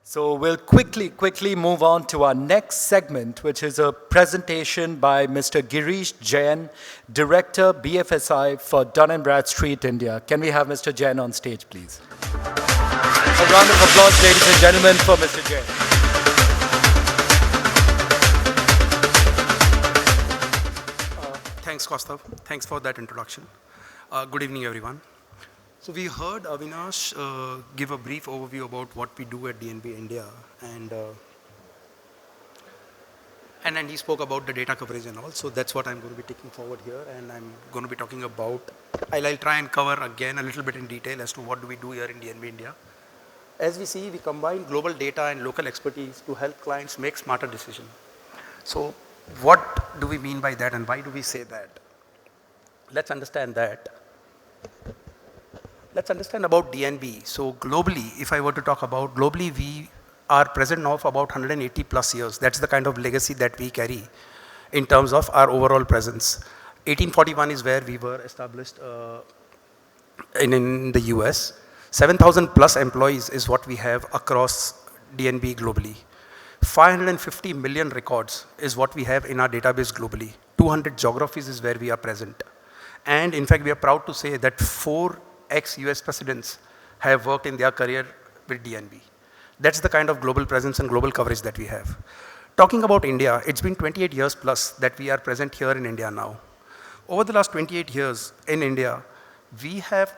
So we'll quickly move on to our next segment, which is a presentation by Mr. Girish Jain, Director, BFSI for Dun & Bradstreet, India. Can we have Mr. Jain on stage, please? A round of applause, ladies and gentlemen, for Mr. Jain. Thanks, Kaustav. Thanks for that introduction. Good evening, everyone. So we heard Avinash give a brief overview about what we do at DNB India, and then he spoke about the data coverage and all. So that's what I'm going to be taking forward here, and I'm going to be talking about. I'll try and cover again a little bit in detail as to what do we do here in DNB India. As we see, we combine global data and local expertise to help clients make smarter decisions. So what do we mean by that, and why do we say that? Let's understand that. Let's understand about DNB. So globally, if I were to talk about globally, we are present now for about 180 plus years. That's the kind of legacy that we carry in terms of our overall presence. 1841 is where we were established in the US. 7,000 plus employees is what we have across DNB globally. 550 million records is what we have in our database globally. 200 geographies is where we are present. And in fact, we are proud to say that 4 ex-US presidents have worked in their career with DNB. That's the kind of global presence and global coverage that we have. Talking about India, it's been 28 years plus that we are present here in India now. Over the last 28 years in India, we have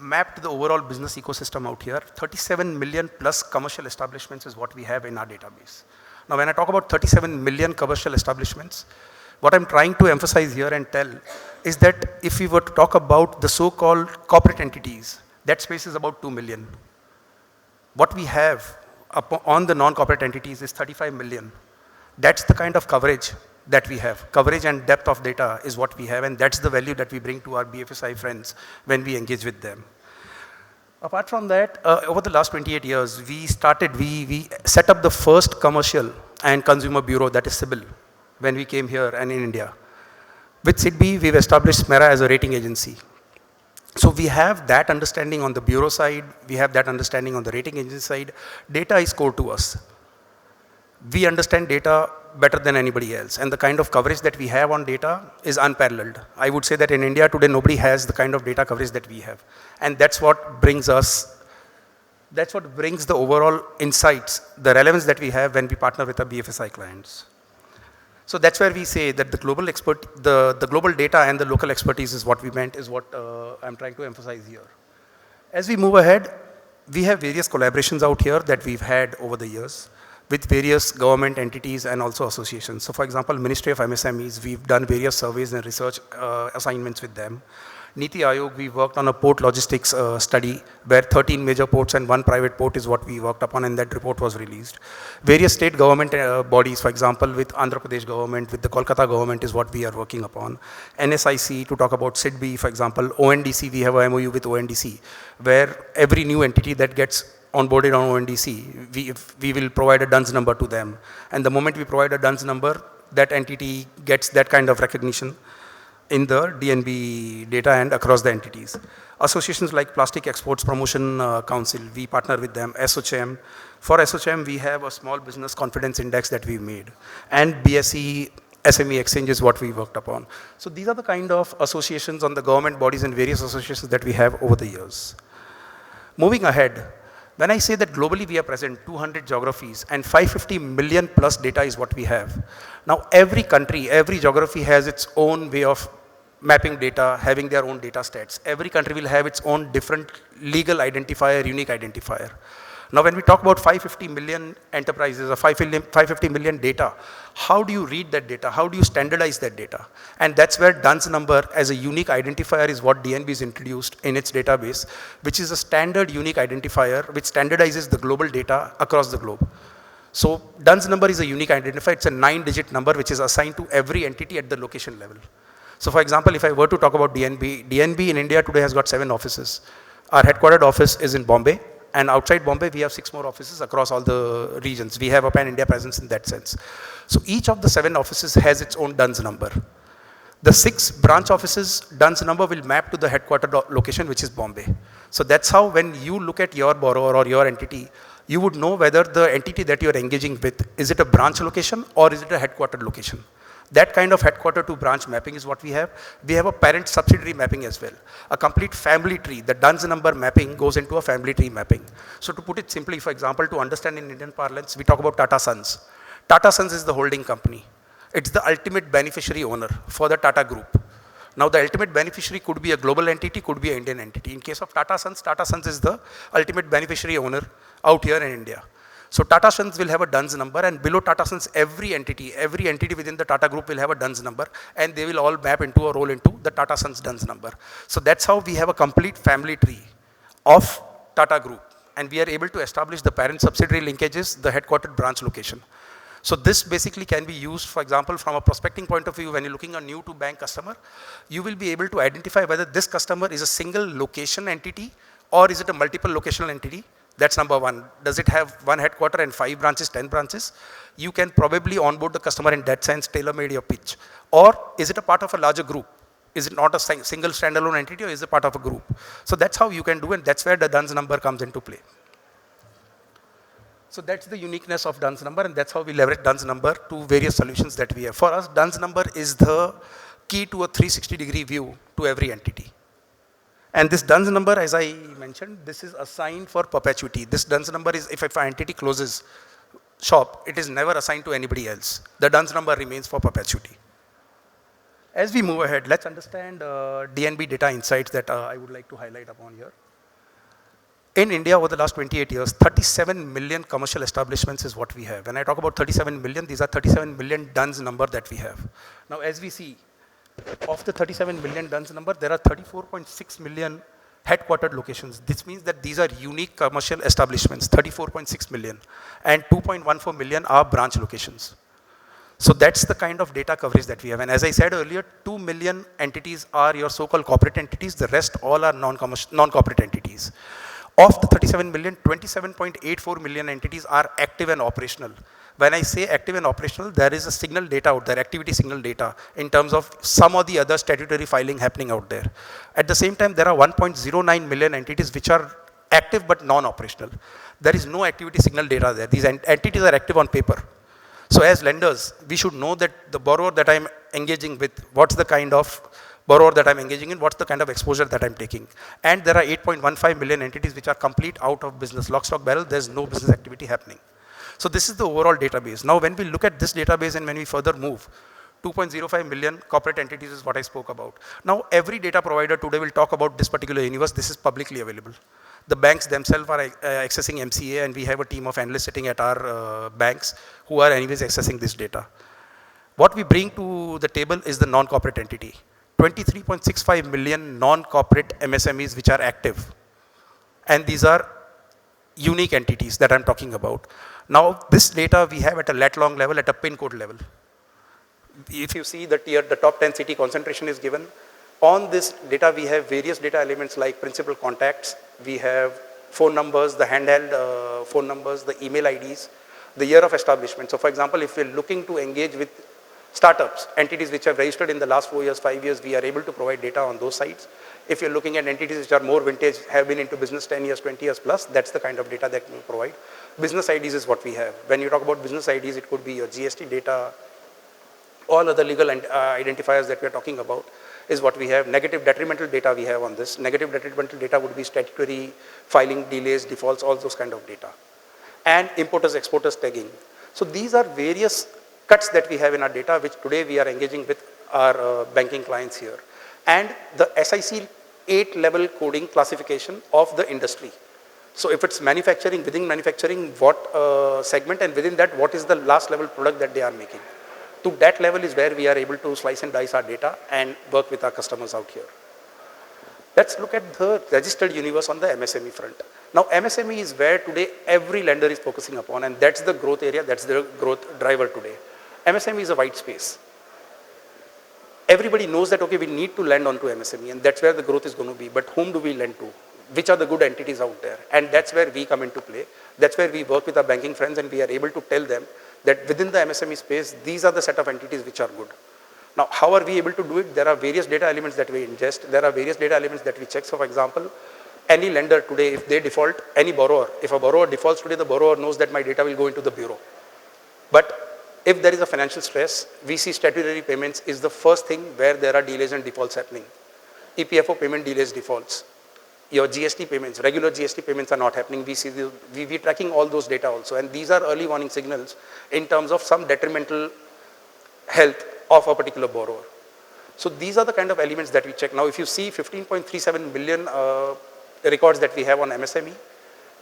mapped the overall business ecosystem out here. 37 million plus commercial establishments is what we have in our database. Now, when I talk about 37 million commercial establishments, what I'm trying to emphasize here and tell is that if we were to talk about the so-called corporate entities, that space is about 2 million. What we have on the non-corporate entities is 35 million. That's the kind of coverage that we have. Coverage and depth of data is what we have, and that's the value that we bring to our BFSI friends when we engage with them. Apart from that, over the last 28 years, we set up the first commercial and consumer bureau, that is CIBIL, when we came here and in India. With SIDBI, we've established SMERA as a rating agency. So we have that understanding on the bureau side, we have that understanding on the rating agency side. Data is core to us. We understand data better than anybody else, and the kind of coverage that we have on data is unparalleled. I would say that in India today, nobody has the kind of data coverage that we have. And that's what brings the overall insights, the relevance that we have when we partner with our BFSI clients. So that's where we say that the global data and the local expertise is what we meant, is what I'm trying to emphasize here. As we move ahead, we have various collaborations out here that we've had over the years with various government entities and also associations. So for example, Ministry of MSMEs, we've done various surveys and research assignments with them. Niti Aayog, we worked on a port logistics study where 13 major ports and 1 private port is what we worked upon, and that report was released. Various state government bodies, for example, with Andhra Pradesh government, with the Kolkata government is what we are working upon. NSIC, to talk about SIDBI, for example. ONDC, we have a MOU with ONDC, where every new entity that gets onboarded on ONDC, we will provide a DUNS number to them. And the moment we provide a DUNS number, that entity gets that kind of recognition in the DNB data and across the entities. Associations like Plastic Exports Promotion Council, we partner with them. SOCHM. For SOCHM, we have a small business confidence index that we've made. And BSE SME exchange is what we worked upon. So these are the kind of associations on the government bodies and various associations that we have over the years. Moving ahead, when I say that globally we are present, 200 geographies and 550 million plus data is what we have. Now every country, every geography has its own way of mapping data, having their own data stats. Every country will have its own different legal identifier, unique identifier. Now when we talk about 550 million enterprises or 550 million data, how do you read that data? How do you standardize that data? And that's where DUNS number as a unique identifier is what DNB is introduced in its database, which is a standard unique identifier which standardizes the global data across the globe. So DUNS number is a unique identifier. It's a 9-digit number which is assigned to every entity at the location level. So for example, if I were to talk about DNB in India today has got 7 offices. Our headquartered office is in Bombay. And outside Bombay, we have 6 more offices across all the regions. We have a pan-India presence in that sense. So each of the 7 offices has its own DUNS number. The 6 branch offices DUNS number will map to the headquarter location, which is Bombay. So that's how when you look at your borrower or your entity, you would know whether the entity that you're engaging with, is it a branch location or is it a headquartered location? That kind of headquarter to branch mapping is what we have. We have a parent subsidiary mapping as well. A complete family tree, the DUNS number mapping goes into a family tree mapping. So to put it simply, for example, to understand in Indian parlance, we talk about Tata Sons. Tata Sons is the holding company. It's the ultimate beneficiary owner for the Tata group. Now the ultimate beneficiary could be a global entity, could be an Indian entity. In case of Tata Sons is the ultimate beneficiary owner out here in India. So Tata Sons will have a DUNS number, and below Tata Sons, every entity within the Tata group will have a DUNS number, and they will all map into or roll into the Tata Sons DUNS number. So that's how we have a complete family tree of Tata group, and we are able to establish the parent subsidiary linkages, the headquartered branch location. So this basically can be used, for example, from a prospecting point of view. When you're looking at a new to bank customer, you will be able to identify whether this customer is a single location entity or is it a multiple locational entity. That's number one. Does it have one headquarter and 5 branches, 10 branches? You can probably onboard the customer in that sense, tailor-made your pitch. Or is it a part of a larger group? Is it not a single standalone entity, or is it part of a group? So that's how you can do, and that's where the DUNS number comes into play. So that's the uniqueness of DUNS number, and that's how we leverage DUNS number to various solutions that we have. For us, DUNS number is the key to a 360-degree view to every entity. And this DUNS number, as I mentioned, this is assigned for perpetuity. This DUNS number is, if an entity closes shop, it is never assigned to anybody else. The DUNS number remains for perpetuity. As we move ahead, let's understand DNB data insights that I would like to highlight upon here. In India, over the last 28 years, 37 million commercial establishments is what we have. When I talk about 37 million, these are 37 million DUNS number that we have. Now, as we see, of the 37 million DUNS number, there are 34.6 million headquartered locations. This means that these are unique commercial establishments, 34.6 million, and 2.14 million are branch locations. So that's the kind of data coverage that we have. And as I said earlier, 2 million entities are your so-called corporate entities. The rest all are non-corporate entities. Of the 37 million, 27.84 million entities are active and operational. When I say active and operational, there is a signal data out there, activity signal data, in terms of some of the other statutory filing happening out there. At the same time, there are 1.09 million entities which are active but non-operational. There is no activity signal data there. These entities are active on paper. So as lenders, we should know that the borrower that I'm engaging with, what's the kind of borrower that I'm engaging in, what's the kind of exposure that I'm taking. And there are 8.15 million entities which are complete out of business. Lock, stock, barrel, there's no business activity happening. So this is the overall database. Now when we look at this database and when we further move, 2.05 million corporate entities is what I spoke about. Now every data provider today will talk about this particular universe. This is publicly available. The banks themselves are accessing MCA, and we have a team of analysts sitting at our banks who are anyways accessing this data. What we bring to the table is the non-corporate entity. 23.65 million non-corporate MSMEs which are active. And these are unique entities that I'm talking about. Now this data we have at a lat long level, at a pin code level. If you see the tier, the top 10 city concentration is given. On this data we have various data elements like principal contacts, we have phone numbers, the handheld phone numbers, the email IDs, the year of establishment. So for example, if we're looking to engage with startups, entities which have registered in the last 4 years, 5 years, we are able to provide data on those sites. If you're looking at entities which are more vintage, have been into business 10 years, 20 years plus, that's the kind of data that we provide. Business IDs is what we have. When you talk about business IDs, it could be your GST data, all other legal identifiers that we're talking about is what we have. Negative detrimental data we have on this. Negative detrimental data would be statutory filing delays, defaults, all those kind of data. And importers, exporters tagging. So these are various cuts that we have in our data, which today we are engaging with our banking clients here. And the SIC 8 level coding classification of the industry. So if it's manufacturing, within manufacturing, what segment, and within that, what is the last level product that they are making. To that level is where we are able to slice and dice our data and work with our customers out here. Let's look at the registered universe on the MSME front. Now MSME is where today every lender is focusing upon, and that's the growth area, that's the growth driver today. MSME is a white space. Everybody knows that, okay, we need to lend onto MSME, and that's where the growth is going to be. But whom do we lend to? Which are the good entities out there? And that's where we come into play. That's where we work with our banking friends, and we are able to tell them that within the MSME space, these are the set of entities which are good. Now, how are we able to do it? There are various data elements that we ingest. There are various data elements that we check. So, for example, any lender today, if they default, any borrower, if a borrower defaults today, the borrower knows that my data will go into the bureau. But if there is a financial stress, we see statutory payments is the first thing where there are delays and defaults happening. EPFO payment delays, defaults. Your GST payments, regular GST payments are not happening. We see we tracking all those data also, and these are early warning signals in terms of some detrimental health of a particular borrower. So these are the kind of elements that we check. Now, if you see 15.37 million records that we have on MSME,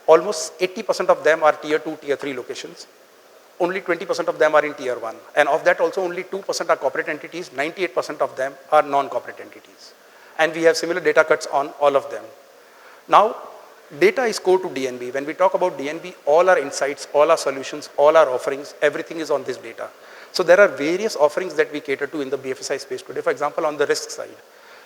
almost 80% of them are tier 2, tier 3 locations. Only 20% of them are in tier 1. And of that also only 2% are corporate entities, 98% of them are non-corporate entities. And we have similar data cuts on all of them. Now, data is core to DNB. When we talk about DNB, all our insights, all our solutions, all our offerings, everything is on this data. So there are various offerings that we cater to in the BFSI space today. For example, on the risk side,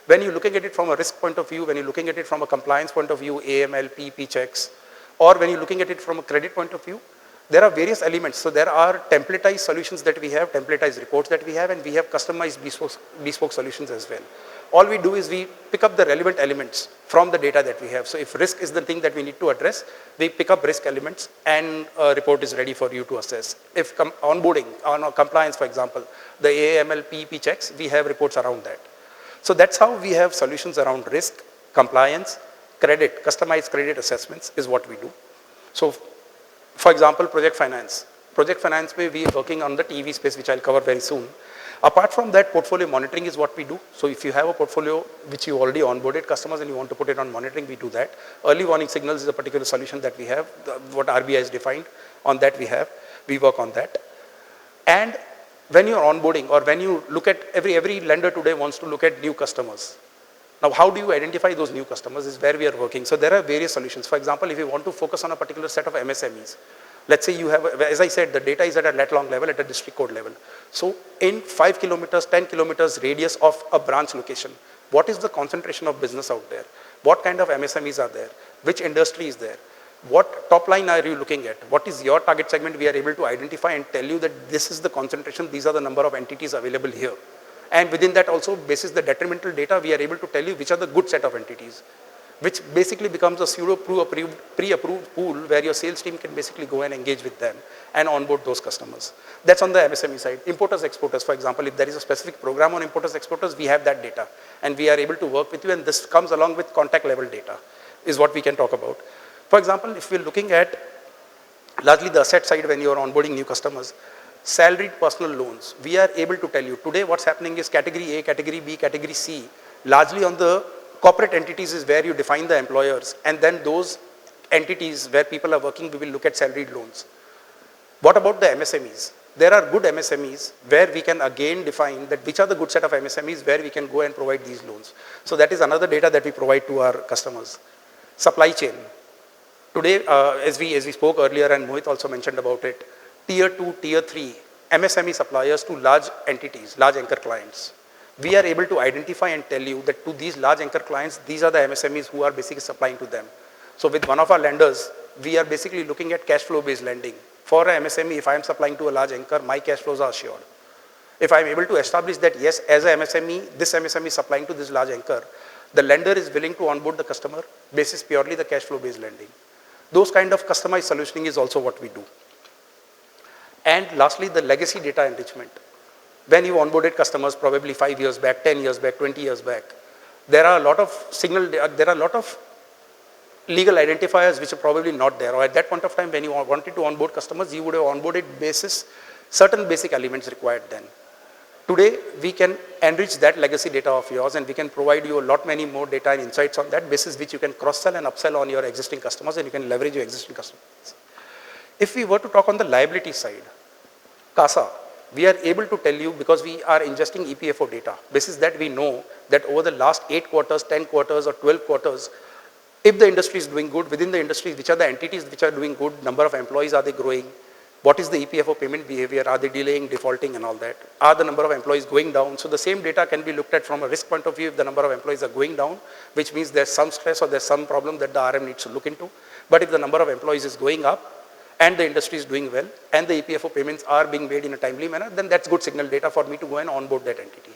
when you're looking at it from a risk point of view, when you're looking at it from a compliance point of view, AML, PP checks, or when you're looking at it from a credit point of view, there are various elements. So there are templatized solutions that we have, templatized reports that we have, and we have customized bespoke solutions as well. All we do is we pick up the relevant elements from the data that we have. So if risk is the thing that we need to address, we pick up risk elements and a report is ready for you to assess. If onboarding, on compliance, for example, the AML, PEP checks, we have reports around that. So that's how we have solutions around risk, compliance, credit, customized credit assessments is what we do. So for example, project finance. Project finance, we are working on the TV space, which I'll cover very soon. Apart from that, portfolio monitoring is what we do. So if you have a portfolio which you already onboarded customers and you want to put it on monitoring, we do that. Early warning signals is a particular solution that we have, what RBI has defined. On that we work on that. And when you're onboarding or when you look at every lender today wants to look at new customers. Now, how do you identify those new customers is where we are working. So there are various solutions. For example, if you want to focus on a particular set of MSMEs, let's say you have, as I said, the data is at a lat-long level, at a district code level. So in 5 kilometers, 10 kilometers radius of a branch location, what is the concentration of business out there? What kind of MSMEs are there? Which industry is there? What top line are you looking at? What is your target segment? We are able to identify and tell you that this is the concentration, these are the number of entities available here. And within that also, basis the detrimental data, we are able to tell you which are the good set of entities, which basically becomes a pseudo pre-approved pool where your sales team can basically go and engage with them and onboard those customers. That's on the MSME side. Importers, exporters, for example, if there is a specific program on importers, exporters, we have that data and we are able to work with you, and this comes along with contact level data is what we can talk about. For example, if we're looking at largely the asset side when you're onboarding new customers, salaried personal loans, we are able to tell you today what's happening is category A, category B, category C, largely on the corporate entities is where you define the employers, and then those entities where people are working, we will look at salaried loans. What about the MSMEs? There are good MSMEs where we can again define that which are the good set of MSMEs where we can go and provide these loans. So that is another data that we provide to our customers. Supply chain. Today, as we spoke earlier and Mohit also mentioned about it, tier 2, tier 3 MSME suppliers to large entities, large anchor clients. We are able to identify and tell you that to these large anchor clients, these are the MSMEs who are basically supplying to them. So with one of our lenders, we are basically looking at cash flow based lending. For a MSME, if I am supplying to a large anchor, my cash flows are assured. If I am able to establish that yes, as a MSME, this MSME is supplying to this large anchor, the lender is willing to onboard the customer basis purely the cash flow based lending. Those kind of customized solutioning is also what we do. And lastly, the legacy data enrichment. When you onboarded customers probably 5 years back, 10 years back, 20 years back, there are a lot of legal identifiers which are probably not there. Or at that point of time when you wanted to onboard customers, you would have onboarded basis certain basic elements required then. Today, we can enrich that legacy data of yours and we can provide you a lot many more data and insights on that basis which you can cross-sell and upsell on your existing customers, and you can leverage your existing customers. If we were to talk on the liability side, CASA, we are able to tell you because we are ingesting EPFO data. Basis that we know that over the last 8 quarters, 10 quarters or 12 quarters, if the industry is doing good, within the industry, which are the entities which are doing good, number of employees, are they growing? What is the EPFO payment behavior? Are they delaying, defaulting and all that? Are the number of employees going down? So the same data can be looked at from a risk point of view if the number of employees are going down, which means there's some stress or there's some problem that the RM needs to look into. But if the number of employees is going up and the industry is doing well and the EPFO payments are being made in a timely manner, then that's good signal data for me to go and onboard that entity.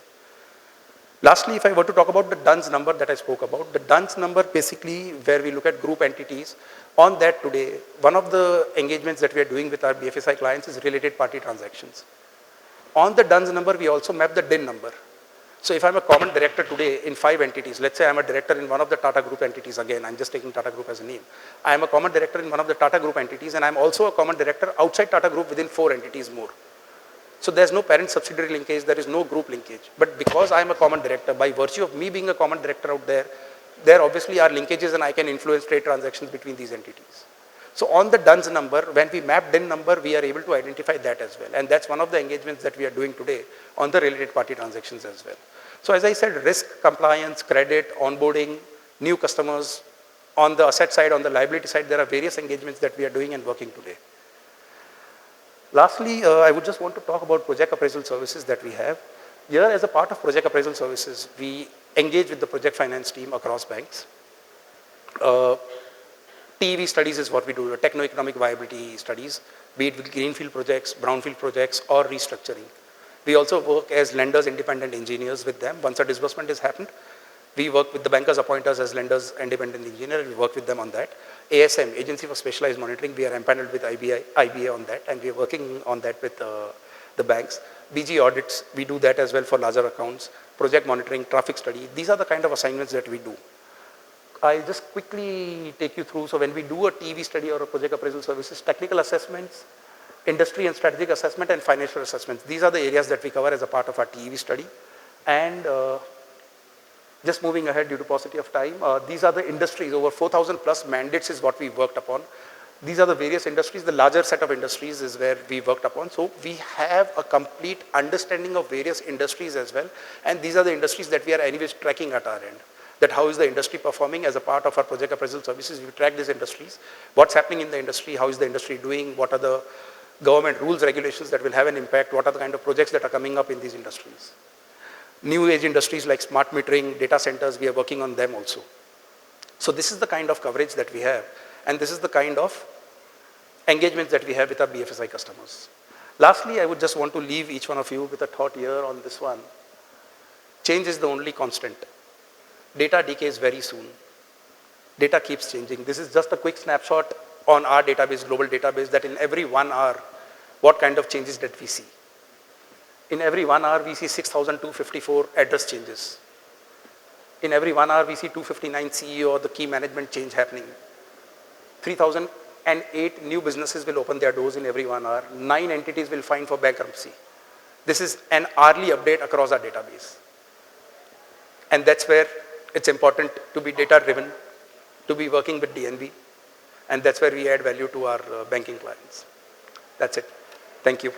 Lastly, if I were to talk about the DUNS number that I spoke about, the DUNS number basically where we look at group entities, on that today, one of the engagements that we are doing with our BFSI clients is related party transactions. On the DUNS number, we also map the DIN number. So if I'm a common director today in 5 entities, let's say I'm a director in one of the Tata Group entities, again, I'm just taking Tata Group as a name. I am a common director in one of the Tata Group entities, and I'm also a common director outside Tata Group within 4 entities more. So there's no parent subsidiary linkage, there is no group linkage. But because I'm a common director, by virtue of me being a common director out there, there obviously are linkages and I can influence trade transactions between these entities. So on the DUNS number, when we map DIN number, we are able to identify that as well. And that's one of the engagements that we are doing today on the related party transactions as well. So as I said, risk, compliance, credit, onboarding, new customers. On the asset side, on the liability side, there are various engagements that we are doing and working today. Lastly, I would just want to talk about project appraisal services that we have. Here, as a part of project appraisal services, we engage with the project finance team across banks. TEV studies is what we do, techno-economic viability studies, be it with greenfield projects, brownfield projects, or restructuring. We also work as lenders, independent engineers with them. Once a disbursement has happened, we work with the bankers, appoint us as lenders, independent engineer, and we work with them on that. ASM, Agency for Specialized Monitoring, we are empaneled with IBA on that, and we are working on that with the banks. BG audits, we do that as well for larger accounts. Project monitoring, traffic study, these are the kind of assignments that we do. I'll just quickly take you through. So when we do a TV study or a project appraisal services, technical assessments, industry and strategic assessment, and financial assessments. These are the areas that we cover as a part of our TEV study. And just moving ahead due to paucity of time, these are the industries, over 4,000 plus mandates is what we worked upon. These are the various industries. The larger set of industries is where we worked upon. So we have a complete understanding of various industries as well. And these are the industries that we are anyways tracking at our end. That how is the industry performing as a part of our project appraisal services. We track these industries. What's happening in the industry? How is the industry doing? What are the government rules, regulations that will have an impact? What are the kind of projects that are coming up in these industries? New age industries like smart metering, data centers, we are working on them also. So this is the kind of coverage that we have. And this is the kind of engagements that we have with our BFSI customers. Lastly, I would just want to leave each one of you with a thought here on this one. Change is the only constant. Data decays very soon. Data keeps changing. This is just a quick snapshot on our database, global database, that in every 1 hour, what kind of changes that we see. In every 1 hour, we see 6,254 address changes. In every 1 hour, we see 259 CEO or the key management change happening. 3,008 new businesses will open their doors in every 1 hour. 9 entities will file for bankruptcy. This is an hourly update across our database. And that's where it's important to be data-driven, to be working with DNB. And that's where we add value to our banking clients. That's it. Thank you.